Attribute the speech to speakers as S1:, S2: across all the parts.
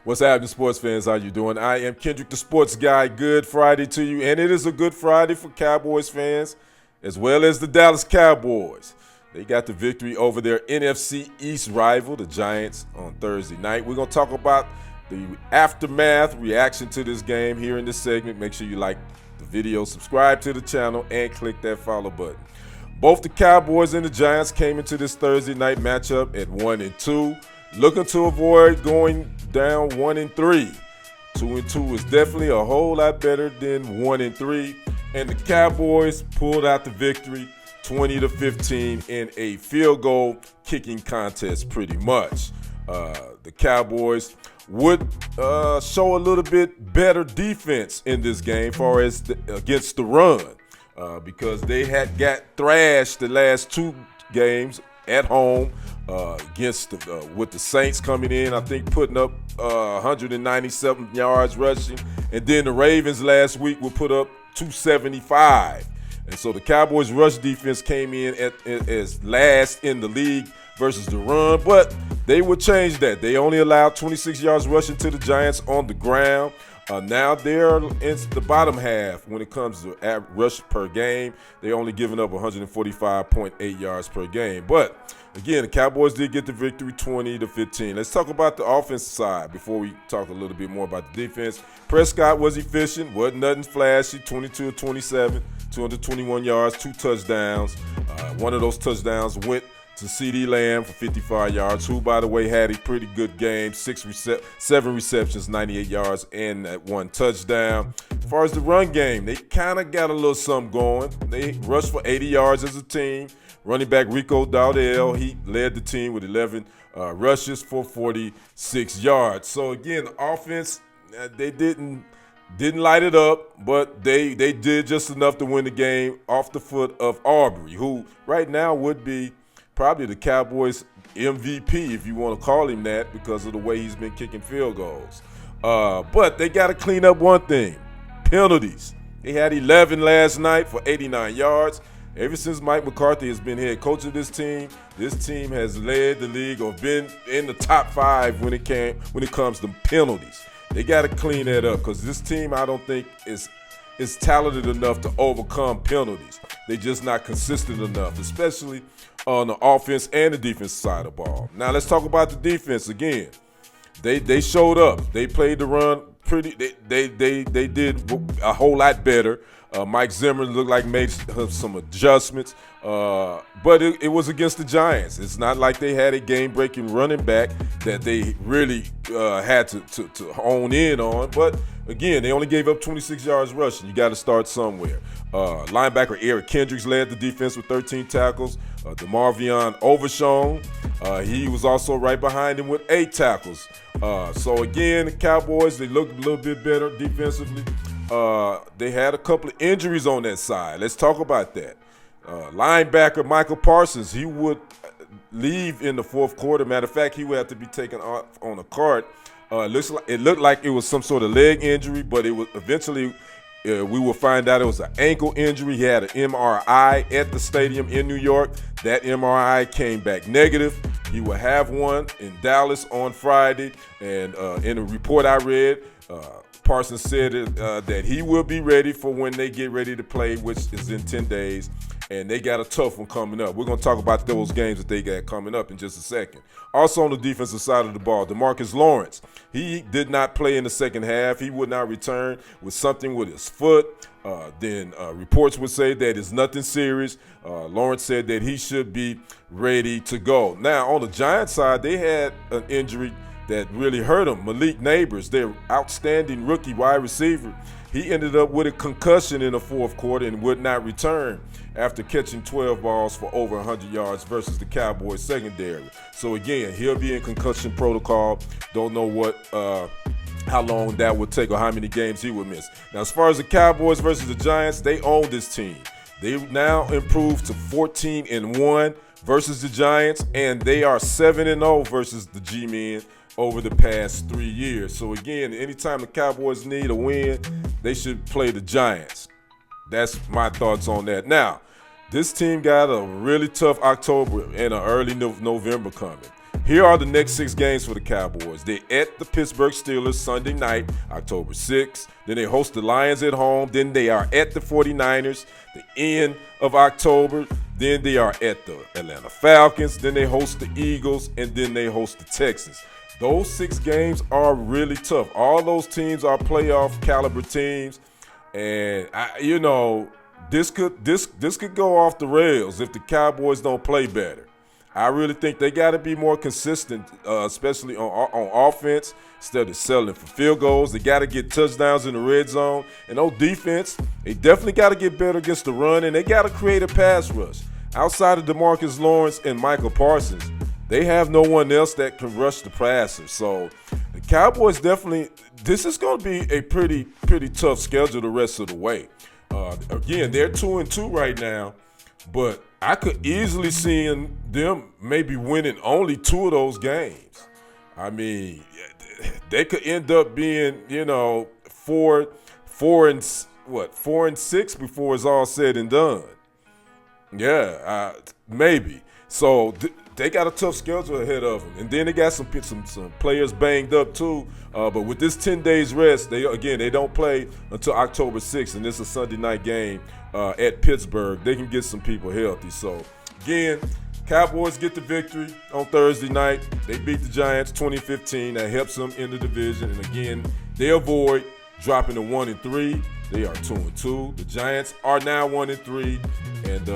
S1: What's happening, sports fans? How you doing? I am Kendrick, the sports guy. Good Friday to you, and it is a good Friday for Cowboys fans, as well as the Dallas Cowboys. They got the victory over their NFC East rival, the Giants, on Thursday night. We're going to talk about the aftermath reaction to this game here in this segment. Make sure you like the video, subscribe to the channel, and click that follow button. Both the Cowboys and the Giants came into this Thursday night matchup at 1-2. Looking to avoid going down 1-3. 2-2 is definitely a whole lot better than 1-3. And the Cowboys pulled out the victory 20-15 in a field goal kicking contest pretty much. The Cowboys would show a little bit better defense in this game as far as against the run because they had got thrashed the last two games at home against with the Saints coming in, I think putting up 197 yards rushing, and then the Ravens last week would put up 275. And so the Cowboys' rush defense came in as last in the league versus the run, but they would change that. They only allowed 26 yards rushing to the Giants on the ground. Now they're in the bottom half when it comes to rush per game. They only giving up 145.8 yards per game. But again, the Cowboys did get the victory 20-15. Let's talk about the offensive side before we talk a little bit more about the defense. Prescott was efficient, wasn't nothing flashy, 22-27, 221 yards, 2 touchdowns. One of those touchdowns went to CeeDee Lamb for 55 yards, who, by the way, had a pretty good game, 7 receptions, 98 yards, and that 1 touchdown. As far as the run game, they kind of got a little something going. They rushed for 80 yards as a team. Running back Rico Dowdell, he led the team with 11 rushes for 46 yards. So, again, the offense, they didn't light it up, but they did just enough to win the game off the foot of Aubrey, who right now would be probably the Cowboys MVP, if you want to call him that, because of the way he's been kicking field goals. But they got to clean up one thing, penalties. They had 11 last night for 89 yards. Ever since Mike McCarthy has been head coach of this team has led the league or been in the top 5 when it comes to penalties. They got to clean that up because this team, I don't think, is talented enough to overcome penalties. They're just not consistent enough, especially on the offense and the defense side of the ball. Now let's talk about the defense again. They showed up. They played the run pretty. They did a whole lot better. Mike Zimmer looked like made some adjustments, but it was against the Giants. It's not like they had a game-breaking running back that they really had to hone in on. But again, they only gave up 26 yards rushing. You got to start somewhere. Linebacker Eric Kendricks led the defense with 13 tackles. DeMarvion Overshown, he was also right behind him with 8 tackles. So again, the Cowboys, they looked a little bit better defensively. They had a couple of injuries on that side. Let's talk about that. Linebacker Michael Parsons, he would leave in the fourth quarter. Matter of fact, he would have to be taken off on a cart. It looked like it was some sort of leg injury, but it was eventually we will find out it was an ankle injury. He had an MRI at the stadium in New York. That MRI came back negative. He will have one in Dallas on Friday. And in a report I read, Parsons said that he will be ready for when they get ready to play, which is in 10 days. And they got a tough one coming up. We're going to talk about those games that they got coming up in just a second. Also on the defensive side of the ball, DeMarcus Lawrence, he did not play in the second half. He would not return with something with his foot. Then reports would say that it's nothing serious. Lawrence said that he should be ready to go. Now, on the Giants side, they had an injury that really hurt them. Malik Neighbors, their outstanding rookie wide receiver, he ended up with a concussion in the fourth quarter and would not return after catching 12 balls for over 100 yards versus the Cowboys secondary. So again, he'll be in concussion protocol. Don't know how long that would take or how many games he would miss. Now, as far as the Cowboys versus the Giants, they own this team. They now improved to 14-1 versus the Giants, and they are 7-0 versus the G-Men over the past 3 years. So again, anytime the Cowboys need a win, they should play the Giants. That's my thoughts on that. Now, this team got a really tough October and an early November coming. here are the next 6 games for the Cowboys. They're at the Pittsburgh Steelers Sunday night, October 6th. Then they host the Lions at home. Then they are at the 49ers, the end of October. Then they are at the Atlanta Falcons. Then they host the Eagles. And then they host the Texans. Those 6 games are really tough. All those teams are playoff caliber teams. And, this could go off the rails if the Cowboys don't play better. I really think they got to be more consistent, especially on offense, instead of settling for field goals. They got to get touchdowns in the red zone. And on defense, they definitely got to get better against the run, and they got to create a pass rush. Outside of DeMarcus Lawrence and Michael Parsons, they have no one else that can rush the passer. So the Cowboys definitely, this is going to be a pretty tough schedule the rest of the way. Again, they're 2-2 right now, but I could easily see them maybe winning only 2 of those games. I mean, they could end up being, 4 and 6 before it's all said and done. Yeah, maybe. So they got a tough schedule ahead of them, and then they got some players banged up too. But with this 10 days rest, they don't play until October 6th, and this is a Sunday night game at Pittsburgh. They can get some people healthy. So again, Cowboys get the victory on Thursday night. They beat the Giants 2015. That helps them in the division, and again, they avoid dropping to 1-3. They are 2-2. The Giants are now 1-3, and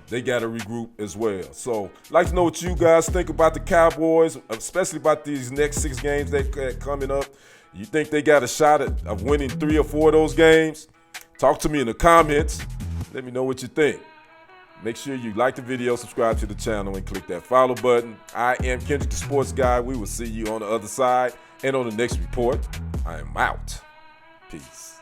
S1: they got to regroup as well. So, I'd like to know what you guys think about the Cowboys, especially about these next 6 games they got coming up. You think they got a shot of winning 3 or 4 of those games? Talk to me in the comments. Let me know what you think. Make sure you like the video, subscribe to the channel, and click that follow button. I am Kendrick the Sports Guy. We will see you on the other side. And on the next report, I am out. Peace.